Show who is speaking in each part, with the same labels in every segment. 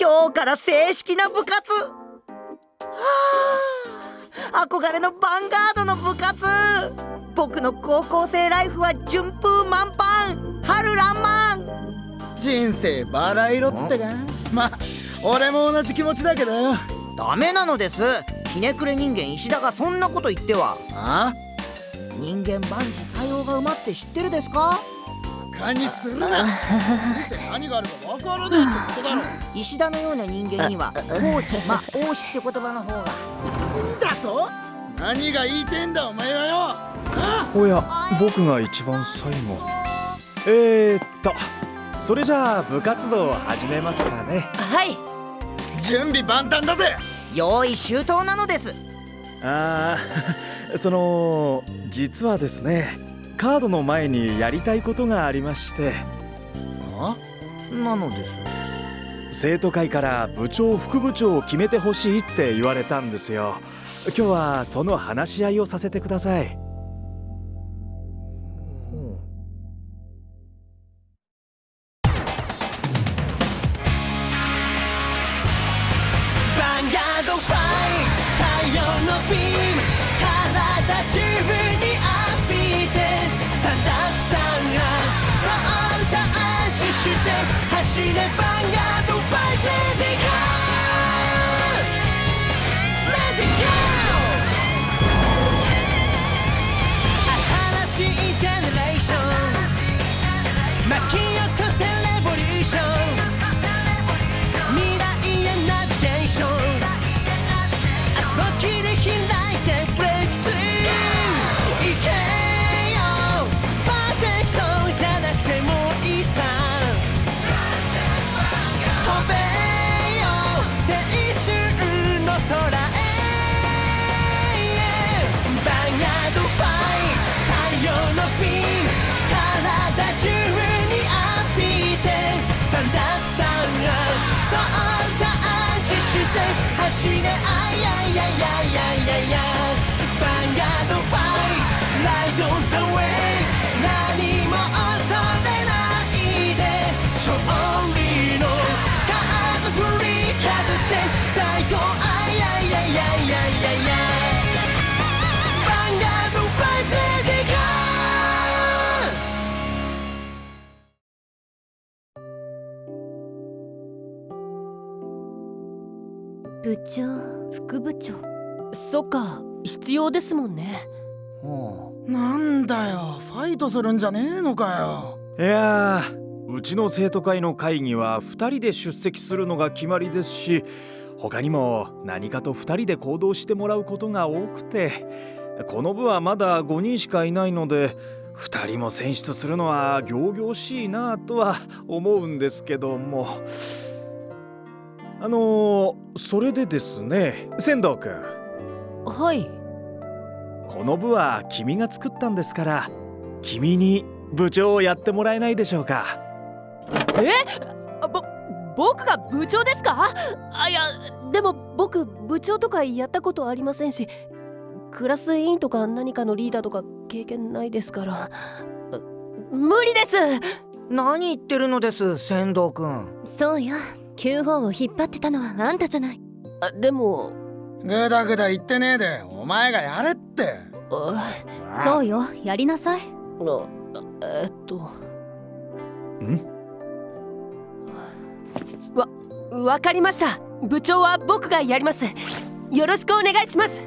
Speaker 1: 今日から正式な部活。憧れのヴァンガードの部活。僕の高校生ライフは順風満帆、春爛漫。
Speaker 2: 人生バラ色ってか。まあ俺も同じ気持ちだけどよ。
Speaker 1: ダメなのです。ひねくれ人間石田がそんなこと言っては。
Speaker 2: あ？
Speaker 1: 人間万事採用が馬って知ってるですか？
Speaker 2: バカにするな。人生何があるか分からないってことだろ。
Speaker 1: 石田のような人間には王子王子って言葉の方が。
Speaker 2: だと？何が言いてんだお前はよ。
Speaker 3: おや、僕が一番最後。それじゃあ部活動を始めますかね。
Speaker 1: はい、
Speaker 2: 準備万端だぜ。
Speaker 1: 用意周到なのです。
Speaker 3: 実はですね、カードの前にやりたいことがありまして。
Speaker 1: なのです。
Speaker 3: 生徒会から部長副部長を決めてほしいって言われたんですよ。今日はその話し合いをさせてください。
Speaker 4: 走れヴァンガードファイトレディゴーレディゴー。新しいジェネレーション巻き起こせレボリューション。未来へナビゲーション。明日を切り開いてブレイクスルー。いけよパーフェクトじゃなくてもいいさ。飛べよ青春の空へ。ヴァンガードファイト太陽のビーム体中に浴びてスタンダードサウンドソルジャージして走れあいやいやいやいやいや。ヴァンガードファイトライドオンザウェイ何も恐れないで勝利のフリー外せ最高あいやいやいやいやいやいや。ヴァンガードファイトレディ
Speaker 5: ゴー。部長、副部長。そっか、必要ですもんね。
Speaker 2: なんだよ、ファイトするんじゃねえのかよ。
Speaker 3: いやうちの生徒会の会議は2人で出席するのが決まりですし、他にも何かと2人で行動してもらうことが多くて、この部はまだ5人しかいないので2人も選出するのは仰々しいなとは思うんですけども。それでですね、仙道くん。
Speaker 5: はい。
Speaker 3: この部は君が作ったんですから、君に部長をやってもらえないでしょうか。
Speaker 5: 僕が部長ですか？いや、でも僕部長とかやったことありませんし、クラス委員とか何かのリーダーとか経験ないですから。無理です。
Speaker 1: 何言ってるのです仙道くん。
Speaker 5: そうよ、9号を引っ張ってたのはあんたじゃない。でも
Speaker 2: グダグダ言ってねえでお前がやれって。
Speaker 5: そうよ、やりなさい。わかりました。部長は僕がやります。よろしくお願いします。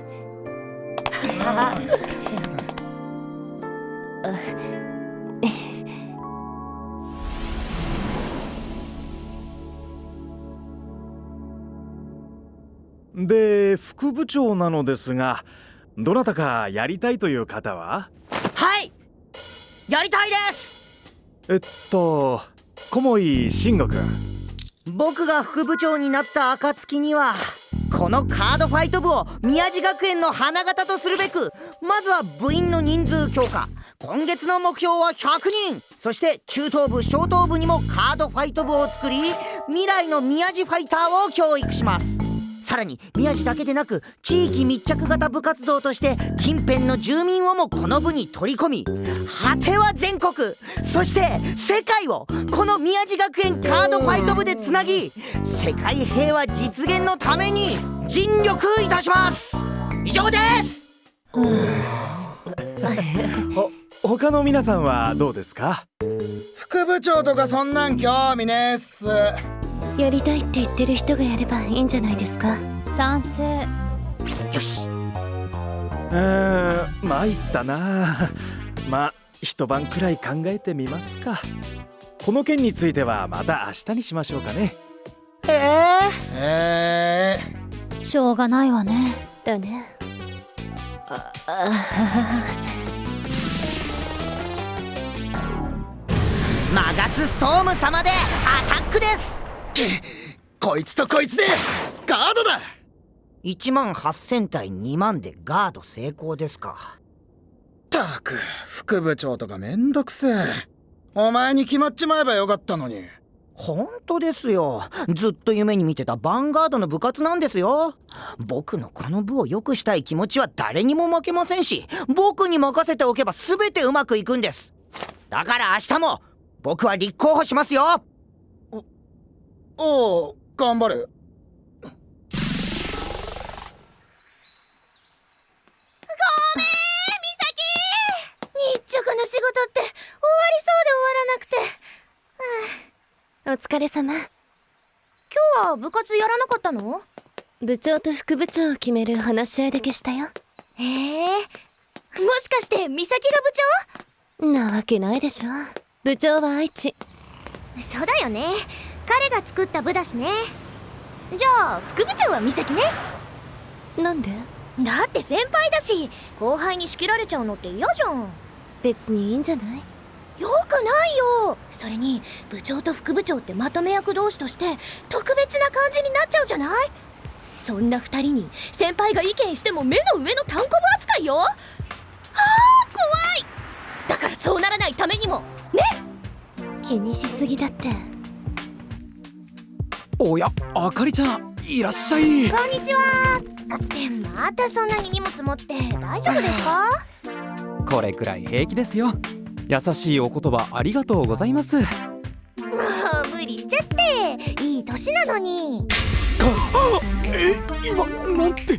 Speaker 3: で、副部長なのですが、どなたかやりたいという方は？
Speaker 1: はい、やりたいです。
Speaker 3: 小井慎吾くん。
Speaker 1: 僕が副部長になった暁にはこのカードファイト部を宮地学園の花形とするべく、まずは部員の人数強化。今月の目標は100人。そして中等部小等部にもカードファイト部を作り、未来の宮地ファイターを教育します。さらに宮地だけでなく地域密着型部活動として近辺の住民をもこの部に取り込み、果ては全国、そして世界をこの宮地学園カードファイト部でつなぎ、世界平和実現のために尽力いたします。以上です。
Speaker 3: 他の皆さんはどうですか？
Speaker 2: 副部長とかそんなん興味ねえっす。
Speaker 6: やりたいって言ってる人がやればいいんじゃないですか。賛成。
Speaker 1: よし。
Speaker 3: 参ったな。まあ一晩くらい考えてみますか。この件についてはまた明日にしましょうかね。
Speaker 6: しょうがないわね。だね。
Speaker 1: マガツストーム様でアタックです。
Speaker 2: こいつとこいつでガードだ。
Speaker 1: 18000対2万でガード成功ですか。
Speaker 2: ったく副部長とかめんどくせえ。お前に決まっちまえばよかったのに。
Speaker 1: 本当ですよ。ずっと夢に見てたヴァンガードの部活なんですよ。僕のこの部を良くしたい気持ちは誰にも負けませんし、僕に任せておけば全てうまくいくんです。だから明日も僕は立候補しますよ。
Speaker 2: おう、頑張れ。
Speaker 6: ごめん、美咲。日直の仕事って終わりそうで終わらなくて。お疲れ様。
Speaker 7: 今日は部活やらなかったの？
Speaker 6: 部長と副部長を決める話し合いだけしたよ。
Speaker 7: もしかして美咲が部
Speaker 6: なわけないでしょ。部長は愛知。
Speaker 7: 長？そうだよね。彼が作った部だしね。じゃあ副部長は美咲ね。
Speaker 6: なんで？
Speaker 7: だって先輩だし、後輩に仕切られちゃうのって嫌じゃん。
Speaker 6: 別にいいんじゃない？
Speaker 7: よくないよ。それに部長と副部長ってまとめ役同士として特別な感じになっちゃうじゃない。そんな二人に先輩が意見しても目の上の単行部扱いよ。怖い。だからそうならないためにもね。
Speaker 6: 気にしすぎだって。
Speaker 8: おや、あかりちゃんいらっしゃい。
Speaker 7: こんにちは。でまたそんなに荷物持って大丈夫ですか？
Speaker 8: これくらい平気ですよ。優しいお言葉ありがとうございます。
Speaker 7: もう無理しちゃっていい年なのに。
Speaker 8: 今なんて。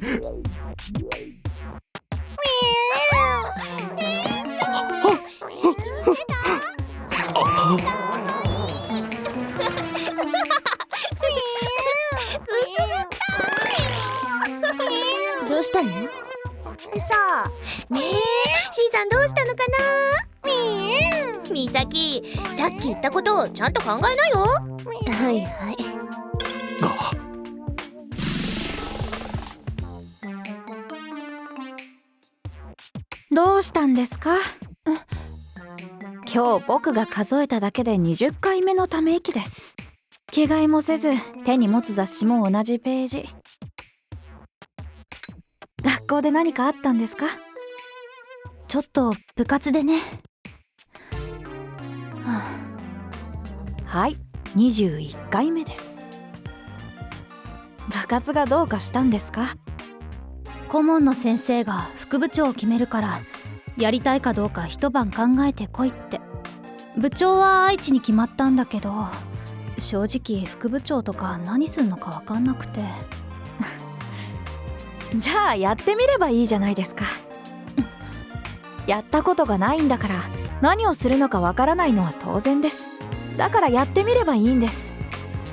Speaker 6: どうしたの？
Speaker 7: さあねえ、C さんどうしたのかな。美咲、さっき言ったことをちゃんと考えなよ。
Speaker 6: はいはい。
Speaker 9: どうしたんですか？今日僕が数えただけで20回目のため息です。着替えもせず手に持つ雑誌も同じページ。学校で何かあったんですか？ちょっと部活でね。はい、21回目です。部活がどうかしたんですか？
Speaker 10: 顧問の先生が副部長を決めるからやりたいかどうか一晩考えてこいって。部長は愛知に決まったんだけど、正直副部長とか何すんのか分かんなくて。
Speaker 9: じゃあやってみればいいじゃないですか。やったことがないんだから何をするのかわからないのは当然です。だからやってみればいいんです。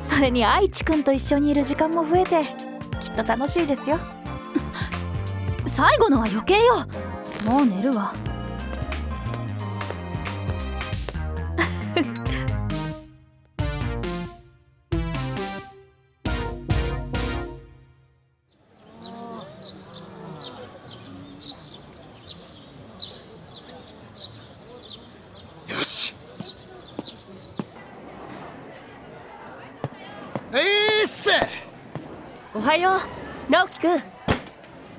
Speaker 9: それに愛知くんと一緒にいる時間も増えてきっと楽しいですよ。
Speaker 10: 最後のは余計よ。もう寝るわ。
Speaker 2: よし。っす。
Speaker 5: おはよう直樹くん。
Speaker 2: あ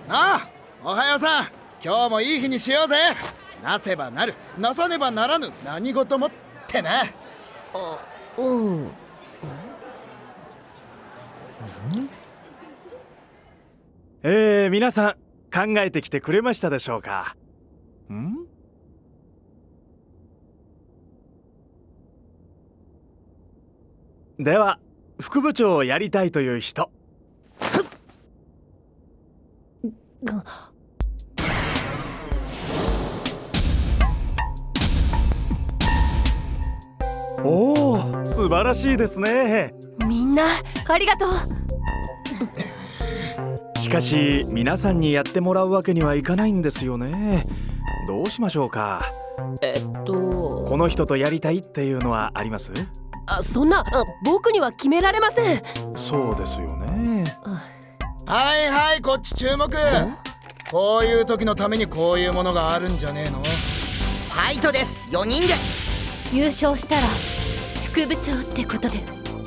Speaker 2: あ、おはようさん。今日もいい日にしようぜ。なせばなる、なさねばならぬ何事もってな。
Speaker 3: 皆さん考えてきてくれましたでしょうか？では副部長をやりたいという人。おお、素晴らしいですね。
Speaker 5: みんなありがとう。
Speaker 3: しかし皆さんにやってもらうわけにはいかないんですよね。どうしましょうか？この人とやりたいっていうのはあります？
Speaker 5: そんな僕には決められません。
Speaker 3: そうですよね。
Speaker 2: はいはい、こっち注目。こういう時のためにこういうものがあるんじゃねえの？
Speaker 1: ファイトです。4人で
Speaker 10: 優勝したら
Speaker 5: 副部長ってことで。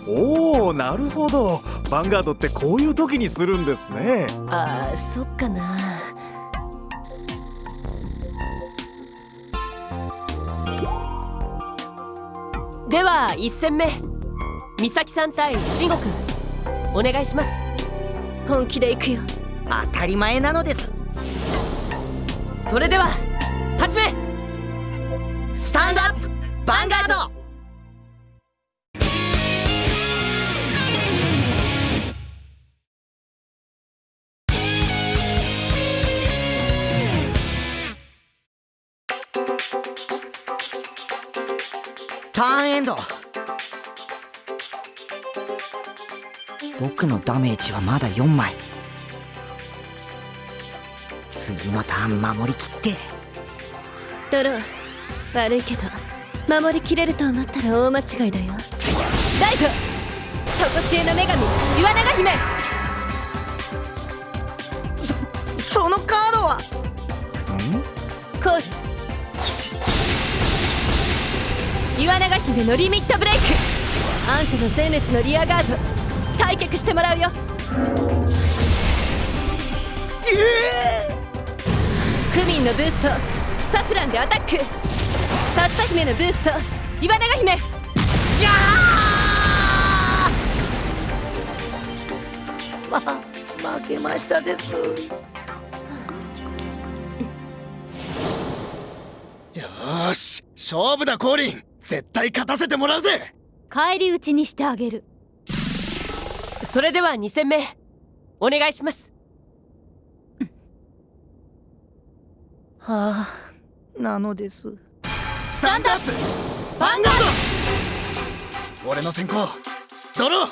Speaker 3: おお、なるほど。ヴァンガードってこういう時にするんですね。
Speaker 5: そっかな。では1戦目、美咲さん対慎吾くん、お願いします。本気で行くよ。
Speaker 1: 当たり前なのです。
Speaker 5: それでは始め。
Speaker 1: スタンドアップヴァンガード。ターンエンド。僕のダメージはまだ4枚。次のターン守りきって。
Speaker 5: ドロー、悪いけど守りきれると思ったら大間違いだよ。ライト、常しえの女神岩永姫。
Speaker 1: そのカードは
Speaker 5: コール、岩永姫のリミットブレイク。あんたの前列のリアガード退却してもらうよ。クミンのブーストサフランでアタック。タッタ姫のブースト岩永姫。
Speaker 1: 負けましたです。
Speaker 2: よーし、勝負だコーリン。絶対勝たせてもらうぜ。
Speaker 10: 返り討ちにしてあげる。
Speaker 5: それでは2戦目お願いします。
Speaker 1: はあ、なのです。
Speaker 2: スタンドアップヴァンガード。俺の先行ドロー。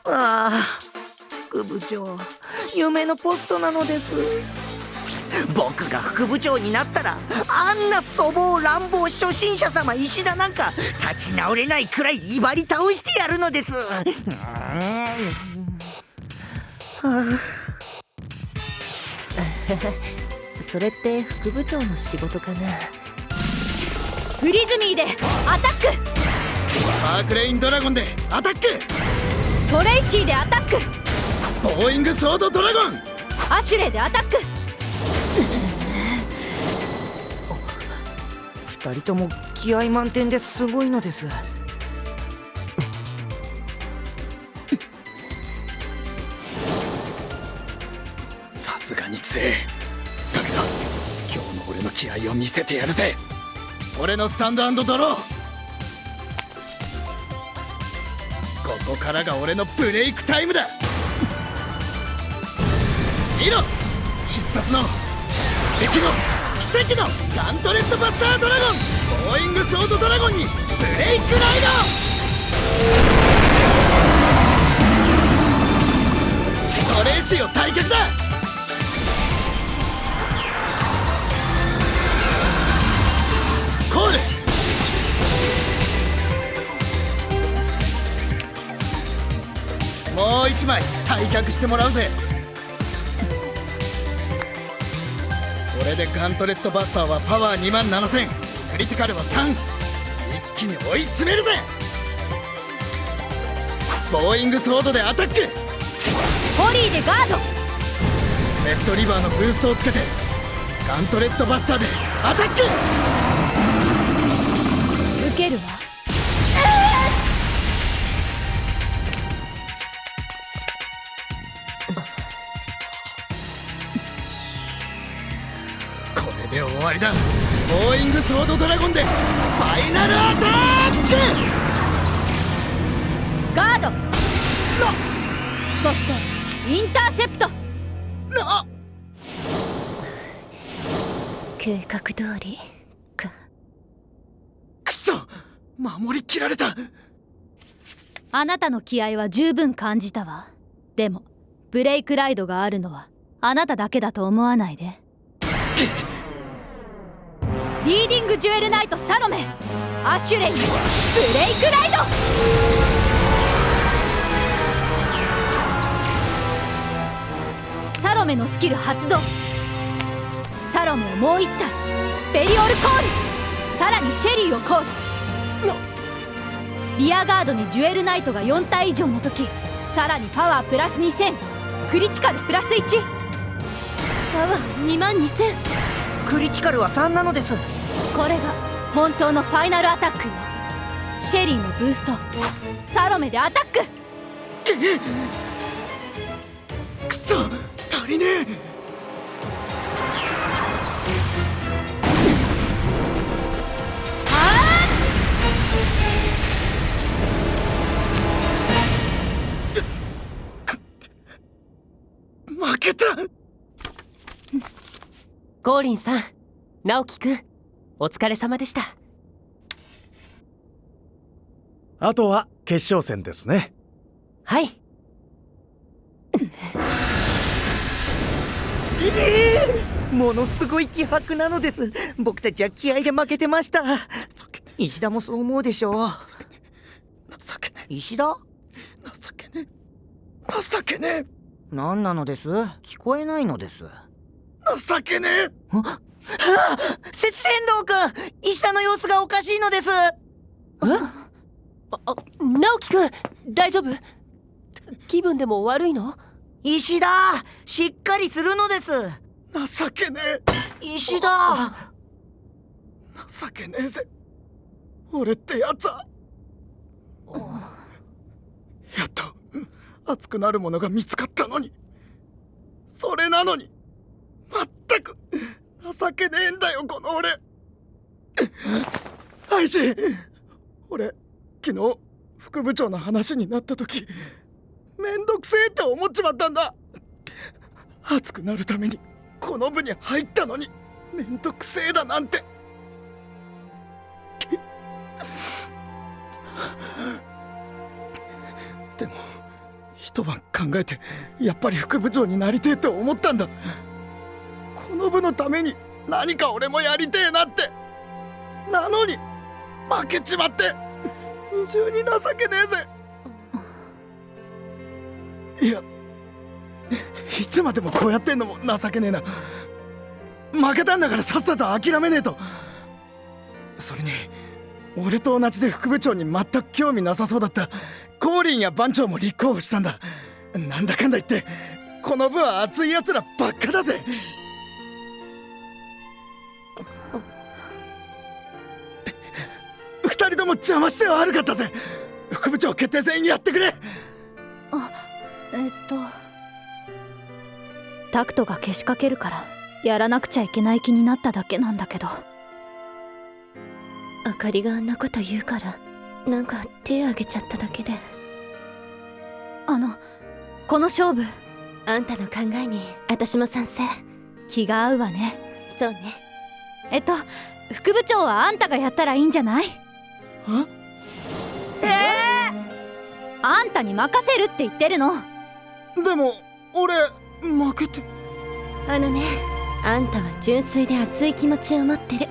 Speaker 1: ああ、副部長、夢のポストなのです。僕が副部長になったら、あんな粗暴乱暴初心者様石田なんか立ち直れないくらい威張り倒してやるのです。
Speaker 5: それって副部長の仕事かな。
Speaker 10: フリズミーでアタック。
Speaker 2: スパークレインドラゴンでアタック。
Speaker 10: トレイシーでアタック。
Speaker 2: ボーイングソードドラゴン。
Speaker 10: アシュレイでアタック。
Speaker 1: 2人とも気合満点ですごいのです。
Speaker 2: さすがに強え。だけど今日の俺の気合を見せてやるぜ。俺のスタンド&ドロー。ここからが俺のブレイクタイムだ。見ろ、必殺の敵の奇跡のガントレットバスタードラゴンボーイングソードドラゴンにブレイクライド。トレイシーを退却だ。コール。もう一枚退却してもらうぜ。これでガントレットバスターはパワー27000、クリティカルは3。一気に追い詰めるぜ。ボーイングソードでアタック。
Speaker 10: ホリーでガード。
Speaker 2: レッドリバーのブーストをつけてガントレットバスターでアタック。
Speaker 10: 受けるわ。
Speaker 2: わりだ。ボーイングソードドラゴンでファイナルアタック。
Speaker 10: ガードそしてインターセプト。
Speaker 7: 計画通りか。
Speaker 2: くそ、守りきられた。
Speaker 10: あなたの気合は十分感じたわ。でもブレイクライドがあるのはあなただけだと思わないで。リーディングジュエルナイトサロメ、アシュレイブレイクライド。サロメのスキル発動。サロメをもう一体スペリオルコール。さらにシェリーをコール。リアガードにジュエルナイトが4体以上の時、さらにパワープラス2000、クリティカルプラス1、パワー22000。
Speaker 1: クリティカルは3なのです。
Speaker 10: これが本当のファイナルアタックよ。シェリーのブースト、サロメでアタック。
Speaker 2: くそ、足りねえ。負けた。
Speaker 5: ゴーリンさん、直樹くん、お疲れ様でした。
Speaker 3: あとは決勝戦ですね。
Speaker 5: はい。
Speaker 1: ものすごい気迫なのです。僕たちは気合で負けてました。石田もそう思うでしょう。
Speaker 2: 情けねえ。
Speaker 1: 石田？
Speaker 2: 情けねえ。情けねえ。
Speaker 1: 何なのです？聞こえないのです。
Speaker 2: 情けねえ。
Speaker 1: 仙道くん、石田の様子がおかしいのです。
Speaker 5: 直樹くん、大丈夫？気分でも悪いの？
Speaker 1: 石田、しっかりするのです。
Speaker 2: 情けねえ。
Speaker 1: 石田、
Speaker 2: 情けねえぜ、俺ってやつは。やっと熱くなるものが見つかったのに、それなのにまったく情けねえんだよ、この俺。アイジ、俺昨日副部長の話になった時、めんどくせえって思っちまったんだ。熱くなるためにこの部に入ったのにめんどくせえだなんて。でも一晩考えてやっぱり副部長になりてえと思ったんだ。この部のために何か俺もやりてえなって。なのに負けちまって二重に情けねえぜ。いや、いつまでもこうやってんのも情けねえな。負けたんだからさっさと諦めねえと。それに俺と同じで副部長に全く興味なさそうだったコーリンや番長も立候補したんだ。なんだかんだ言ってこの部は熱い奴らばっかだぜ。二人とも邪魔しては悪かったぜ。副部長決定戦やってくれ。
Speaker 10: タクトがけしかけるからやらなくちゃいけない気になっただけなんだけど。
Speaker 7: あかりがあんなこと言うからなんか手挙げちゃっただけで。
Speaker 10: この勝負、
Speaker 7: あんたの考えに私も賛成。
Speaker 10: 気が合うわね。
Speaker 7: そうね。
Speaker 10: 副部長はあんたがやったらいいんじゃない？あんたに任せるって言ってるの。
Speaker 2: でも俺負けて。
Speaker 7: あのね、あんたは純粋で熱い気持ちを持ってる。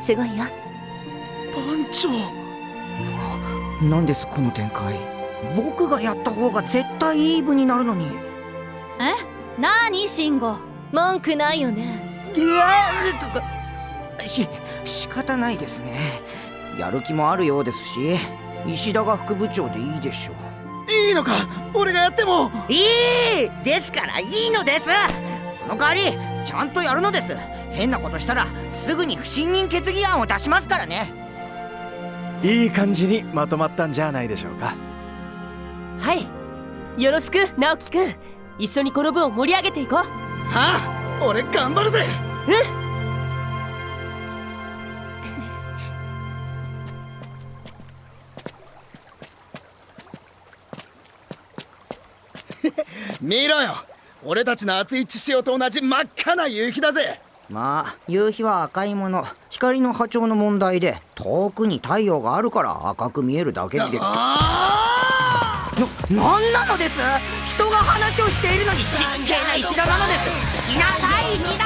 Speaker 7: すごいよ。
Speaker 2: 番長。
Speaker 1: なんですこの展開。僕がやった方が絶対いい部になるのに。
Speaker 10: なに慎吾、
Speaker 7: 文句ないよね。
Speaker 1: いや、仕方ないですね。やる気もあるようですし、石田が副部長でいいでしょう。
Speaker 2: いいのか、俺がやっても。
Speaker 1: いいですからいいのです。その代わりちゃんとやるのです。変なことしたらすぐに不信任決議案を出しますからね。
Speaker 3: いい感じにまとまったんじゃないでしょうか。
Speaker 5: はい、よろしく直樹くん。一緒にこの部を盛り上げていこう。
Speaker 2: ああ、俺頑張るぜ。見ろよ、俺たちの熱い血潮と同じ真っ赤な夕日だぜ。
Speaker 1: まあ夕日は赤いもの、光の波長の問題で遠くに太陽があるから赤く見えるだけで。なんなのです。人が話をしているのに真剣な石田なのです。来なさい石田。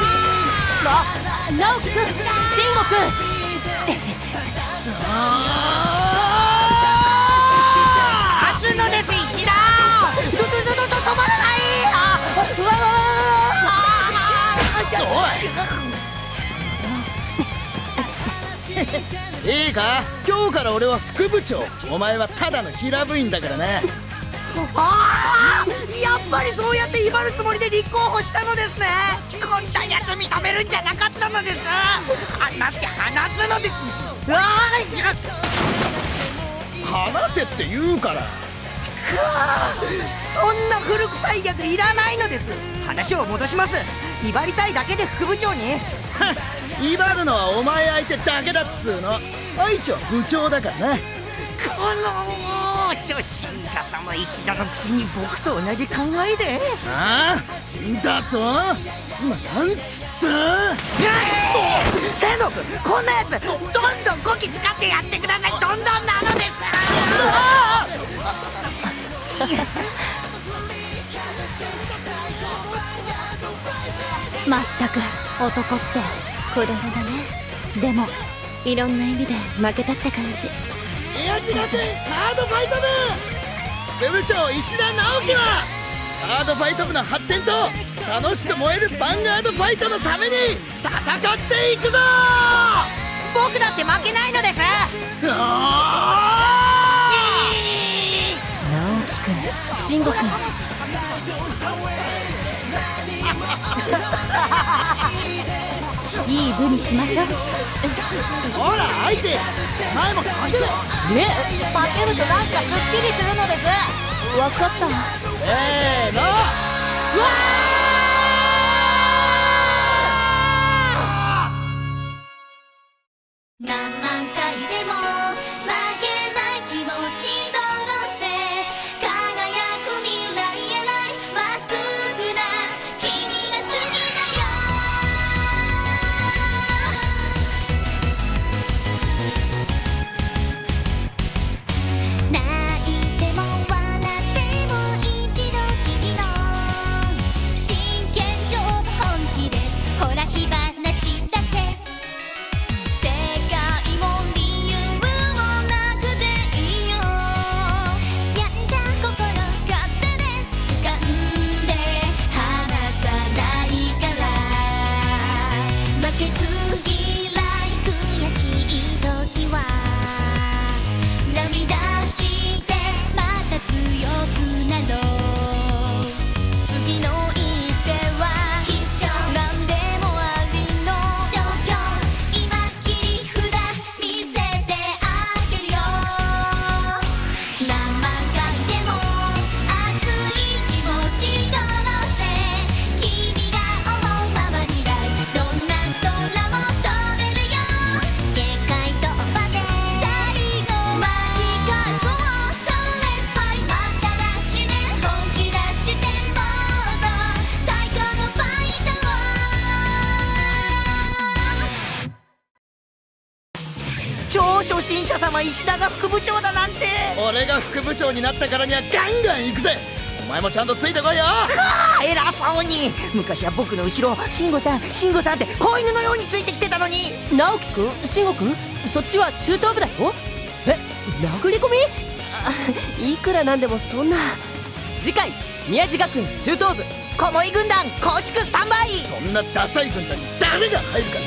Speaker 5: 直樹くん、慎吾くん。
Speaker 1: 走るのです石田。止まらない。
Speaker 2: いいか、今日から俺は副部長、お前はただの平部員だからね。
Speaker 1: ああ、やっぱりそうやって威張るつもりで立候補したのですね。こんなやつ認めるんじゃなかったのです。話して話すのです。
Speaker 2: 話せって言うから。
Speaker 1: そんな古臭い役いらないのです。話を戻します。威張りたいだけで副部長に。
Speaker 2: 威張るのはお前相手だけだっつうの。愛知は部長だからな。
Speaker 1: この初心者様石田のくせに僕と同じ考えで。
Speaker 2: ああ、だと今なんつった？
Speaker 1: 清野君、こんなやつどんどんこき使ってやってください。どんどんなのです。
Speaker 10: まったく男って子供だね。でもいろんな意味で負けたって感じ。
Speaker 2: 宮地学園カードファイト部副部長石田直樹はカードファイト部の発展と楽しく燃えるヴァンガードファイトのために戦っていくぞ。
Speaker 1: 僕だって負けないのです。
Speaker 5: 直樹くん、慎吾くん。
Speaker 10: いい部にしましょう。
Speaker 2: ほら愛知、前も勝てろ。
Speaker 1: 負けるとなんかすっきりするのです。
Speaker 5: わかった。
Speaker 2: せーの。
Speaker 7: 何万回でも負けない気持ちどうして輝く未来へないまっすぐな君が好きだよ。泣いても笑っても一度君の真剣勝負本気ですほら火花散らせ
Speaker 1: 超初心者様石田が副部長だなんて。
Speaker 2: 俺が副部長になったからにはガンガン行くぜ。お前もちゃんとついてこいよ。
Speaker 1: 偉そうに。昔は僕の後ろ慎吾さん慎吾さんって子犬のようについてきてたのに。
Speaker 5: 直樹くん、慎吾くん、そっちは中等部だよ。殴り込み？いくらなんでもそんな。次回宮地学園中等部
Speaker 1: 小森軍団構築3倍。
Speaker 2: そんなダサい軍団に誰が入るか。